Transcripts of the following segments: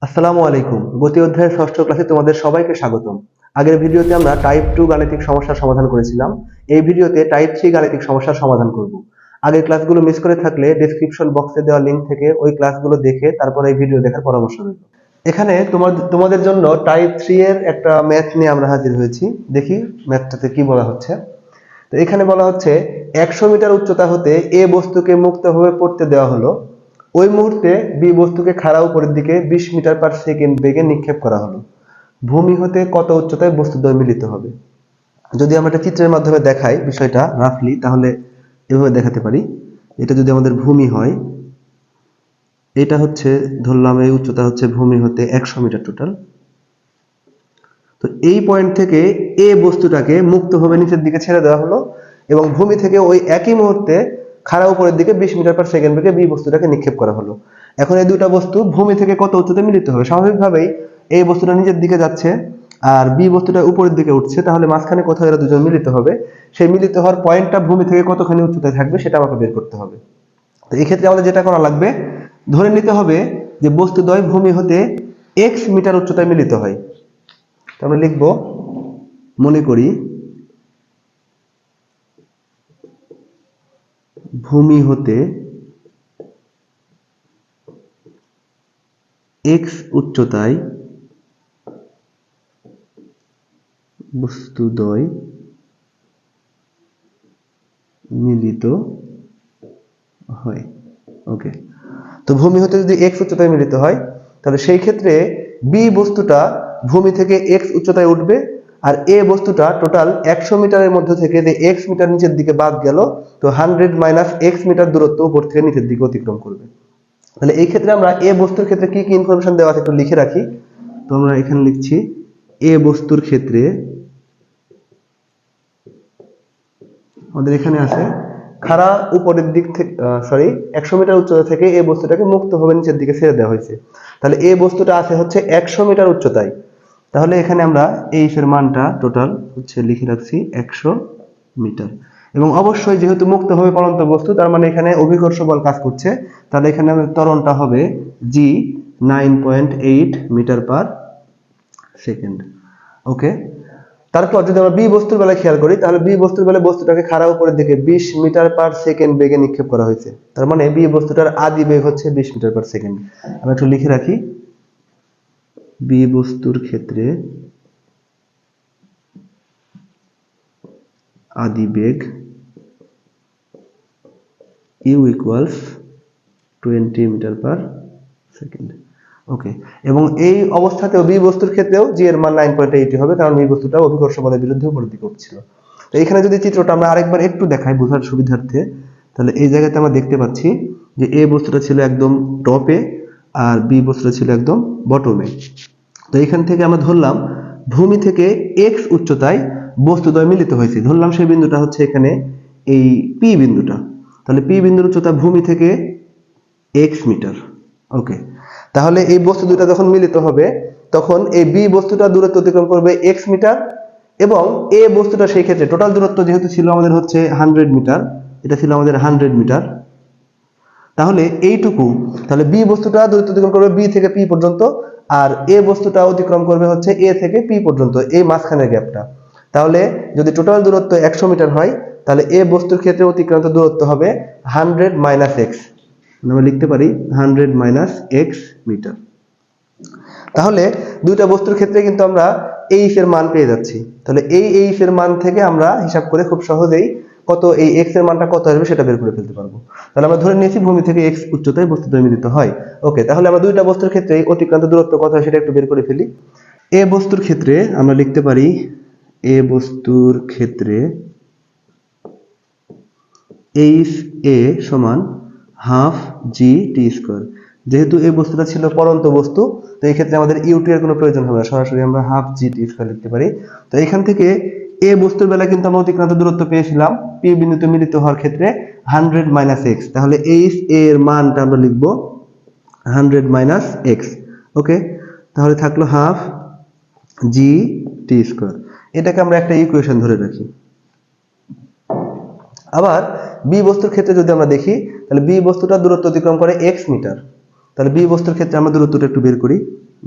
আসসালামু আলাইকুম। গতি অধ্যায়ের ষষ্ঠ ক্লাসে তোমাদের সবাইকে স্বাগতম। আগের ভিডিওতে আমরা টাইপ 2 গাণিতিক সমস্যার সমাধান করেছিলাম। এই ভিডিওতে টাইপ 3 গাণিতিক সমস্যার সমাধান করব। আগের ক্লাসগুলো মিস করে থাকলে ডেসক্রিপশন বক্সে দেওয়া লিংক থেকে ওই ক্লাসগুলো দেখে তারপর এই ভিডিও দেখার পরামর্শ রইল। এখানে তোমাদের জন্য টাইপ 3 এর একটা ম্যাথ নিয়ে আমরা হাজির হয়েছি। দেখি ম্যাথটাতে কি বলা হচ্ছে। তো এখানে বলা হচ্ছে 100 মিটার উচ্চতা হতে এ বস্তুকে মুক্তভাবে পড়তে দেওয়া হলো। ওই মুহূর্তে বি বস্তুকে খাড়া উপরের দিকে 20 মিটার পার সেকেন্ড বেগে নিক্ষেপ করা হলো। ভূমি হতে কত উচ্চতায় বস্তুদ্বয় মিলিত হবে? যদি আমরা একটা চিত্রের মাধ্যমে দেখাই বিষয়টা রাফলি, তাহলে এভাবে দেখাতে পারি। এটা যদি আমাদের ভূমি হয়, এটা হচ্ছে ধরলাম এই উচ্চতা হচ্ছে ভূমি হতে 100 মিটার টোটাল। তো এই পয়েন্ট থেকে এ বস্তুটাকে মুক্তভাবে নিচের দিকে ছেড়ে দেওয়া হলো এবং ভূমি থেকে ওই একই মুহূর্তে খাড়া উপরের দিকে 20 মিটার পার সেকেন্ড বেগে বি বস্তুটাকে নিক্ষেপ করা হলো। এখন এই দুটো বস্তু ভূমি থেকে কত উচ্চতায় মিলিত হবে? স্বাভাবিকভাবেই এই বস্তুটা নিচের দিকে যাচ্ছে আর বি বস্তুটা উপরের দিকে উঠছে, তাহলে মাঝখানে কোথাও এরা দুজন মিলিত হবে। সেই মিলিত হওয়ার পয়েন্টটা ভূমি থেকে কতখানি উচ্চতায় থাকবে সেটা আমাকে বের করতে হবে। তো এই ক্ষেত্রে আমাদের যেটা করা লাগবে, ধরে নিতে হবে যে বস্তুদ্বয় ভূমি হতে x মিটার উচ্চতায় মিলিত হয়। তো আমরা লিখব, মনে করি ভূমি হতে x উচ্চতায় বস্তুদ্বয় মিলিত হয়। ওকে, তো ভূমি হতে যদি x উচ্চতায় মিলিত হয়, তাহলে সেই ক্ষেত্রে বি বস্তুটা ভূমি থেকে x উচ্চতায় উঠবে আর এ বস্তুটা টোটাল 100 মিটারের মধ্যে থেকে যে x মিটার নিচের দিকে বাদ গেল, তো 100 মাইনাস x মিটার দূরত্ব উপর থেকে নিচের দিকে অতিক্রম করবে। তাহলে এই ক্ষেত্রে আমরা এ বস্তুর ক্ষেত্রে কি কি ইনফরমেশন দেওয়া আছে একটু লিখে রাখি। তো আমরা এখানে লিখছি এ বস্তুর ক্ষেত্রে আমাদের এখানে আছে খাড়া উপরের দিক থেকে 100 মিটার উচ্চতা থেকে এই বস্তুটাকে মুক্তভাবে নিচের দিকে ছেড়ে দেওয়া হয়েছে। তাহলে এই বস্তুটা আছে হচ্ছে 100 মিটার উচ্চতায়। তাহলে এখানে আমরা এই এর মানটা টোটাল হচ্ছে লিখে রাখছি 100 মিটার। এবং অবশ্যই যেহেতু মুক্তভাবে পড়ন্ত বস্তু, তার মানে এখানে অভিকর্ষ বল কাজ করছে। তাহলে এখানে আমাদের ত্বরণটা হবে g 9.8 মিটার পার সেকেন্ড। ওকে, তারপর যদি আমরা বি বস্তুর বেলায় খেয়াল করি, তাহলে বি বস্তুর বেলায় বস্তুটাকে খাড়া উপরের দিকে 20 মিটার পার সেকেন্ড বেগে নিক্ষেপ করা হয়েছে। তার মানে বি বস্তুটার আদি বেগ হচ্ছে 20 মিটার পার সেকেন্ড। আমরা একটু লিখে রাখি, বি বস্তুর ক্ষেত্রে আদি বেগ u equals 20 metre per second. Okay, এবং এই অবস্থাতেও বি বস্তুর ক্ষেত্রেও জি এর মান 9.8 হবে, কারণ বি বস্তুটা অভিকর্ষ বলের বিরুদ্ধে উপরের দিকে উঠছিল। তো এখানে যদি চিত্রটা আমরা আরেকবার একটু দেখাই বোঝার সুবিধার্থে, তাহলে এই জায়গাতে আমরা দেখতে পাচ্ছি যে এ বস্তুটা ছিল একদম টপে আর বি বস্তুটা ছিল একদম বটমে। তো এখান থেকে আমরা ধরলাম ভূমি থেকে x উচ্চতায় বস্তুদ্বয় মিলিত হয়েছে। ধরলাম সেই বিন্দুটা হচ্ছে এখানে এই পি বিন্দুটা। তাহলে পি বিন্দুর উচ্চতা ভূমি থেকে x মিটার। ওকে, তাহলে এই বস্তু দুটো যখন মিলিত হবে, তখন এই বি বস্তুটা দূরত্ব অতিক্রম করবে x মিটার এবং এ বস্তুটা সেই ক্ষেত্রে টোটাল দূরত্ব যেহেতু ছিল আমাদের হচ্ছে 100 মিটার, এটা ছিল আমাদের 100 মিটার। তাহলে এইটুকু, তাহলে বি বস্তুটা দূরত্ব অতিক্রম করবে বি থেকে পি পর্যন্ত আর এ বস্তুটা অতিক্রম করবে হচ্ছে এ থেকে পি পর্যন্ত, এই মাঝখানের গ্যাপটা। তাহলে যদি টোটাল দূরত্ব 100 মিটার হয়, তাহলে এ বস্তুর ক্ষেত্রে অতিক্রান্ত দূরত্ব হবে 100 মাইনাস এক্স। আমরা লিখতে পারি 100 মাইনাস এক্স মিটার। তাহলে দুইটা বস্তুর ক্ষেত্রে কিন্তু আমরা এইচ এর মান পেয়ে যাচ্ছি। তাহলে এই এইচ এর মান থেকে আমরা হিসাব করে খুব সহজেই কত এই এক্স এর মানটা কত আসবে সেটা বের করে ফেলতে পারবো। তাহলে আমরা ধরে নিয়েছি ভূমি থেকে এক্স উচ্চতায় বস্তুদ্বয় মিলিত হয়। ওকে, তাহলে আমরা দুইটা বস্তুর ক্ষেত্রে অতিক্রান্ত দূরত্ব কত হয় সেটা একটু বের করে ফেলি। এ বস্তুর ক্ষেত্রে আমরা লিখতে পারি এ বস্তুর ক্ষেত্রে এইচ এ সমান হাফ জি টি স্কোয়ার। যেহেতু এই বস্তুটা ছিল পড়ন্ত বস্তু, তো এই ক্ষেত্রে আমাদের ইউটি এর কোনো প্রয়োজন হবে না, সরাসরি আমরা হাফ জি টি স্কোয়ার লিখতে পারি। তো এখান থেকে এ বস্তুর বেলা কিন্তু আমরা অতিক্রান্ত দূরত্ব পেয়েছিলাম পি বিন্দুতে মিলিত হওয়ার ক্ষেত্রে 100 মাইনাস এক্স। তাহলে এইচ এর মানটা আমরা লিখবো 100 মাইনাস এক্স। ওকে, তাহলে থাকলো হাফ জি টি স্কোয়ার। এটাকে আমরা একটা ইকুয়েশন ধরে রাখি। আবার বি বস্তুর ক্ষেত্রে যদি আমরা দেখি, তাহলে বি বস্তুটা দূরত্ব অতিক্রম করে x মিটার। তাহলে বি বস্তুর ক্ষেত্রে আমরা দূরত্বটা একটু বের করি।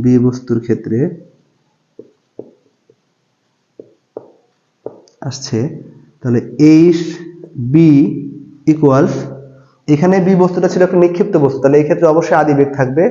বি বস্তুর ক্ষেত্রে আসছে, তাহলে এইচ বি ইকুয়ালস, এখানে বি বস্তুটা ছিল একটা নিক্ষিপ্ত বস্তু, তাহলে এই ক্ষেত্রে অবশ্যই আদি বেগ থাকবে।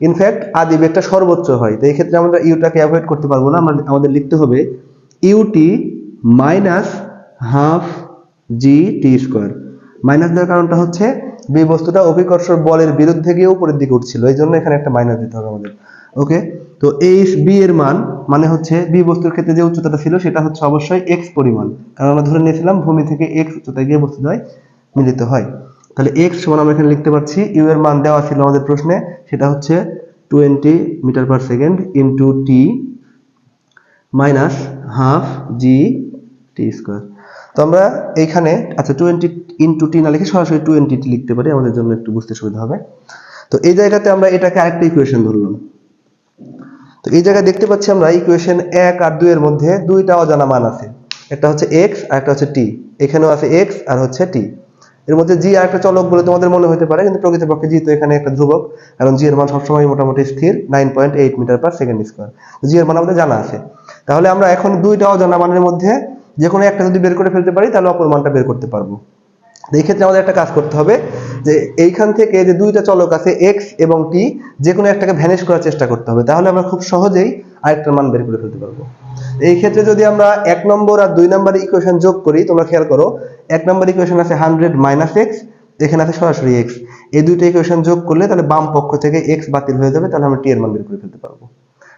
ইনফ্যাক্ট আদি বেগটা সর্বোচ্চ হয়, তো এই ক্ষেত্রে আমরা ইউটাকে অ্যাভয়েড করতে পারবো না, আমাদের লিখতে হবে ইউটি মাইনাস হাফ জি টি স্কোয়ার। মাইনাস দেওয়ার কারণটা হচ্ছে বি বস্তুটা অভিকর্ষর বলের বিরুদ্ধে গিয়ে উপরের দিকে উঠছিল, এই জন্য এখানে একটা মাইনাস দিতে হবে আমাদের। ওকে, তো এই বি এর মান মানে হচ্ছে বি বস্তুর ক্ষেত্রে যে উচ্চতাটা ছিল সেটা হচ্ছে অবশ্যই এক্স পরিমাণ, কারণ আমরা ধরে নিয়েছিলাম ভূমি থেকে এক্স উচ্চতায় গিয়ে বস্তুদ্বয় মিলিত হয়। তাহলে এক্স সমান আমরা এখানে লিখতে পারছি, ইউ এর মান দেওয়া ছিল আমাদের প্রশ্নে, সেটা হচ্ছে 20 metre per second into T minus half জি টি স্কোয়ার। তো আমরা এইখানে আচ্ছা 20 ইন্টু টি না লিখে সরাসরি 20 টি লিখতে পারি, আমাদের জন্য একটু বুঝতে সুবিধা হবে। তো এই জায়গাতে আমরা এটাকে আরেকটা ইকুয়েশন ধরলাম। তো এই জায়গায় দেখতে পাচ্ছি আমরা ইকুয়েশন 1 আর 2 এর মধ্যে দুইটা অজানা মান আছে, একটা হচ্ছে x আর একটা হচ্ছে t। এখানেও আছে x আর হচ্ছে t। এর মধ্যে জি আর একটা চলক বলে তোমাদের মনে হতে পারে, কিন্তু প্রকৃতপক্ষে জি তো এখানে একটা ধ্রুবক, কারণ জি এর মান সবসময় মোটামুটি স্থির 9.8 মিটার পার সেকেন্ড স্কয়ার। জি এর মান আমাদের জানা আছে। তাহলে আমরা এখন দুইটা অজানা মানের মধ্যে যে কোনো একটা যদি বের করে ফেলতে পারি তাহলে অপর মানটা বের করতে পারবো। এই ক্ষেত্রে আমাদের একটা কাজ করতে হবে, যে এইখান থেকে যে দুইটা চলক আছে x এবং t, যে কোনো একটাকে ভ্যানিশ করার চেষ্টা করতে হবে, তাহলে আমরা খুব সহজেই আরেকটার মান বের করে ফেলতে পারবো। এই ক্ষেত্রে যদি আমরা 1 নম্বর আর 2 নম্বর ইকুয়েশন যোগ করি, তোমরা খেয়াল করো 1 নম্বর ইকুয়েশন আছে 100 মাইনাস x, এখানে আছে সরাসরি x, এই দুইটা ইকুয়েশন যোগ করলে তাহলে বাম পক্ষ থেকে x বাতিল হয়ে যাবে, তাহলে আমরা t এর মান বের করে ফেলতে পারবো।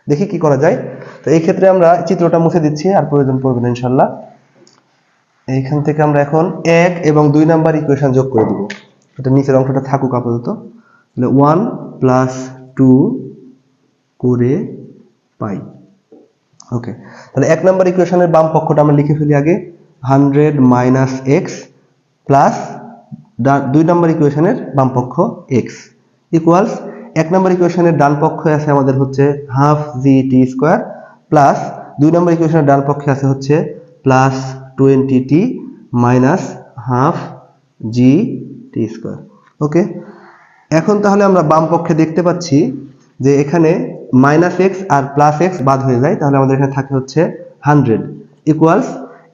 দেখি কি করা যায়। তো এই ক্ষেত্রে আমরা চিত্রটা মুছে দিচ্ছি, আর প্রয়োজন পড়বে না ইনশাআল্লাহ। এইখান থেকে আমরা এখন 1 এবং 2 নাম্বার ইকুয়েশন যোগ করে দিব, এটা নিচের অংশটা থাকুক আপাতত। তাহলে 1 প্লাস 2 করে পাই। ওকে, তাহলে 1 নাম্বার ইকুয়েশনের বাম পক্ষটা আমরা লিখে ফেলি আগে, 100 মাইনাস এক্স প্লাস 2 নাম্বার ইকুয়েশনের বাম পক্ষ x ইকুয়ালস 1 নাম্বার ইকুয়েশনের ডান পক্ষে আছে আমাদের হচ্ছে হাফ জি টি স্কোয়ার প্লাস 2 নাম্বার ইকুয়েশনের ডান পক্ষে আছে হচ্ছে প্লাস 20t মাইনাস হাফ জি টি স্কোয়ার। ওকে, এখন তাহলে আমরা বাম পক্ষে দেখতে পাচ্ছি যে এখানে মাইনাস এক্স আর প্লাস এক্স বাদ হয়ে যায়, তাহলে আমাদের এখানে থাকে হচ্ছে 100 ইকুয়ালস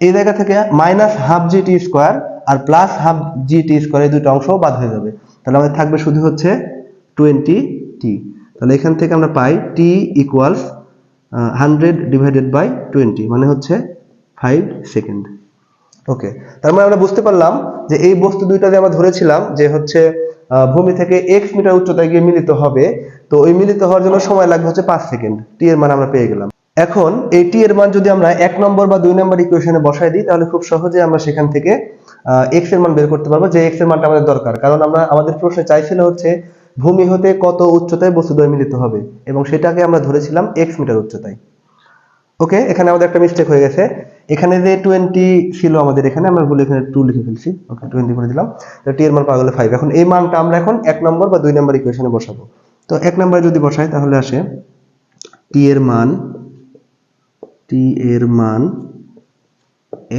এই জায়গা থেকে মাইনাস হাফ জি টি স্কোয়ার আর প্লাস হাফ জি টি স্কোয়ার, এই দুটো অংশ বাদ হয়ে যাবে, তাহলে আমাদের থাকবে শুধু হচ্ছে 20t। তাহলে এখান থেকে আমরা পাই t ইকুয়ালস 100 ডিভাইডেড বাই 20 মানে হচ্ছে 5 সেকেন্ড। ওকে, তার মানে আমরা বুঝতে পারলাম যে এই বস্তু দুইটা যে আমরা ধরেছিলাম যে হচ্ছে ভূমি থেকে x মিটার উচ্চতায় গিয়ে মিলিত হবে, তো ওই মিলিত হওয়ার জন্য সময় লাগবে হচ্ছে 5 সেকেন্ড। t এর মান আমরা পেয়ে গেলাম। এখন এই t এর মান যদি আমরা 1 নম্বর বা 2 নম্বর ইকুয়েশনে বসাই দিই, তাহলে খুব সহজে আমরা সেখান থেকে x এর মান বের করতে পারবো, যে x এর মানটা আমাদের দরকার, কারণ আমরা আমাদের প্রশ্নে চাইছিল হচ্ছে ভূমি হতে কত উচ্চতায় বস্তুদ্বয় মিলিত হবে, এবং সেটাকে আমরা ধরেছিলাম x মিটার উচ্চতায়। ওকে, এখানে আমাদের একটা মিস্টেক হয়ে গেছে, এখানে যে 20 ছিল আমাদের, এখানে আমরা ভুলে এখানে 2 লিখে ফেলছি। ওকে, 20 করে দিলাম, তো t এর মান পাওয়া গেল 5। এখন এই মানটা আমরা এখন 1 নম্বর বা 2 নম্বর ইকুয়েশনে বসাবো। তো 1 নম্বরে যদি বসাই তাহলে আসে t এর মান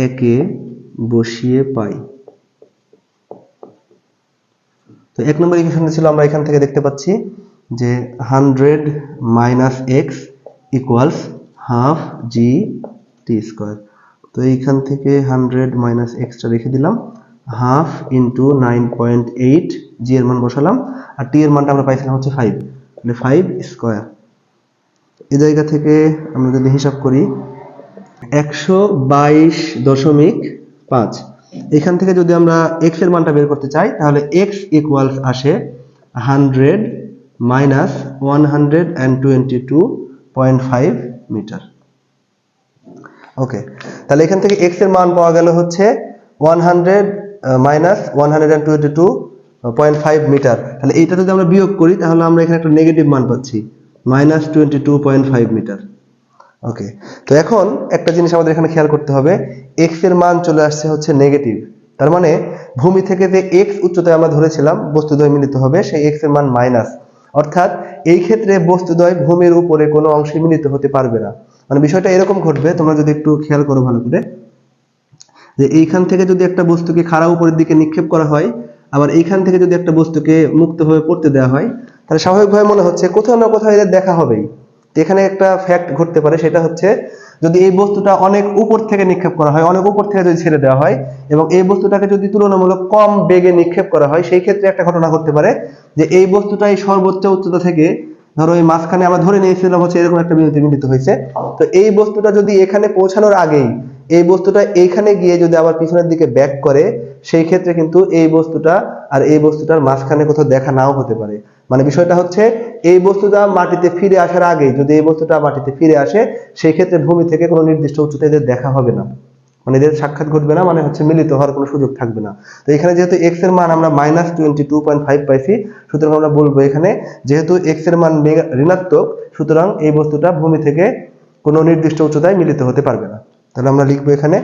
1 এ বসিয়ে পাই। তো 1 নম্বর ইকুয়েশনে ছিল, আমরা এখান থেকে দেখতে পাচ্ছি যে 100 মাইনাস এক্স ইকুয়ালস হাফ জি টি স্কোয়ার। তো এইখান থেকে 100 মাইনাস এক্সটা রেখে দিলাম, হাফ ইন্টু 9.8 জি এর মান বসালাম, আর টি এর মানটা আমরা পাইছিলাম হচ্ছে 5, মানে 5 স্কোয়ার। এই জায়গা থেকে আমরা যদি হিসাব করি 122.5, এখান থেকে যদি আমরা x এর মানটা বের করতে চাই তাহলে x ইকুয়ালস আসে 100 মাইনাস 122.5 মিটার। ওকে, তাহলে এখান থেকে x এর মান পাওয়া গেল হচ্ছে 100 মাইনাস 122.5 মিটার। তাহলে এইটা যদি আমরা বিয়োগ করি তাহলে আমরা এখানে একটা নেগেটিভ মান পাচ্ছি, মাইনাস 22.5 মিটার। ওকে, তো এখন একটা জিনিস আমাদের এখানে খেয়াল করতে হবে, x এর মান চলে আসছে হচ্ছে নেগেটিভ, তার মানে ভূমি থেকে যে x উচ্চতায় আমরা ধরেছিলাম বস্তুদ্বয় মিলিত হবে, সেই x এর মান মাইনাস, অর্থাৎ এই ক্ষেত্রে বস্তুদ্বয় ভূমির উপরে কোনো অংশে মিলিত হতে পারবে না। মানে বিষয়টা এরকম ঘটবে, তোমরা যদি একটু খেয়াল করো ভালো করে, যে এইখান থেকে যদি একটা বস্তুকে খাড়া উপরের দিকে নিক্ষেপ করা হয়, আবার এইখান থেকে যদি একটা বস্তুকে মুক্তভাবে পড়তে দেওয়া হয়, তাহলে স্বাভাবিকভাবে মনে হচ্ছে কোথাও না কোথাও এদের দেখা হবেই। এখানে একটা ফ্যাক্ট ঘটতে পারে, সেটা হচ্ছে যদি এই বস্তুটা অনেক উপর থেকে নিক্ষেপ করা হয়, অনেক উপর থেকে যদি ছেড়ে দেওয়া হয় এবং এই বস্তুটাকে যদি তুলনামূলক কম বেগে নিক্ষেপ করা হয়, সেই ক্ষেত্রে একটা ঘটনা ঘটতে পারে যে এই বস্তুটা এই সর্বোচ্চ উচ্চতা থেকে, ধরো এই মাঝখানে আমরা ধরে নিয়েছিলাম হচ্ছে এরকম একটা বিন্দুতে মিলিত হয়েছে, তো এই বস্তুটা যদি এখানে পৌঁছানোর আগেই এই বস্তুটা এইখানে গিয়ে যদি আবার পিছনের দিকে ব্যাক করে, সেই ক্ষেত্রে কিন্তু এই বস্তুটা আর এই বস্তুটার মাঝখানে কোথাও দেখা নাও হতে পারে। মানে বিষয়টা হচ্ছে এই বস্তুটা মাটিতে ফিরে আসার আগে যদি এই বস্তুটা মাটিতে ফিরে আসে, সেই ক্ষেত্রে ভূমি থেকে কোনো নির্দিষ্ট উচ্চতায় এদের দেখা হবে না, মানে এদের সাক্ষাৎ ঘটবে না, মানে হচ্ছে মিলিত হওয়ার কোনো সুযোগ থাকবে না। তো এখানে যেহেতু এক্স এর মান আমরা -22.5 পাইছি, সুতরাং আমরা বলবো এখানে যেহেতু এক্স এর মান ঋণাত্মক, সুতরাং এই বস্তুটা ভূমি থেকে কোনো নির্দিষ্ট উচ্চতায় মিলিত হতে পারবে না। তাহলে আমরা লিখবো এখানে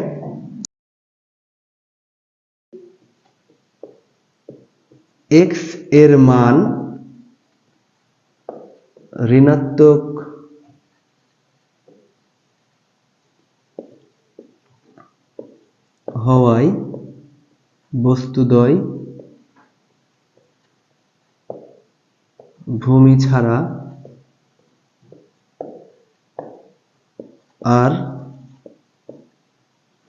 এক্স এর মান ঋণাত্মক হওয়ায় বস্তুদ্বয় ভূমি ছাড়া আর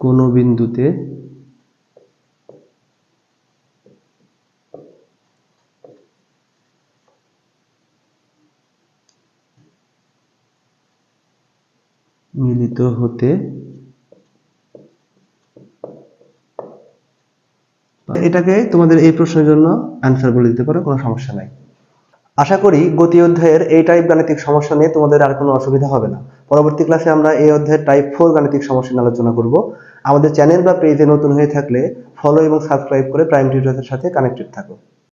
কোনো বিন্দুতে মিলিত হতে, এটাকে তোমাদের এই প্রশ্নের জন্য অ্যান্সার বলে দিতে পারো, কোনো সমস্যা নাই। আশা করি গতি অধ্যায়ের এই টাইপ গাণিতিক সমস্যা নিয়ে তোমাদের আর কোনো অসুবিধা হবে না। পরবর্তী ক্লাসে আমরা এই অধ্যায়ের টাইপ 4 গাণিতিক সমস্যা নিয়ে আলোচনা করব। আমাদের চ্যানেল বা পেজে নতুন হয়ে থাকলে ফলো এবং সাবস্ক্রাইব করে প্রাইম টিউটরের সাথে কানেক্টেড থাকো।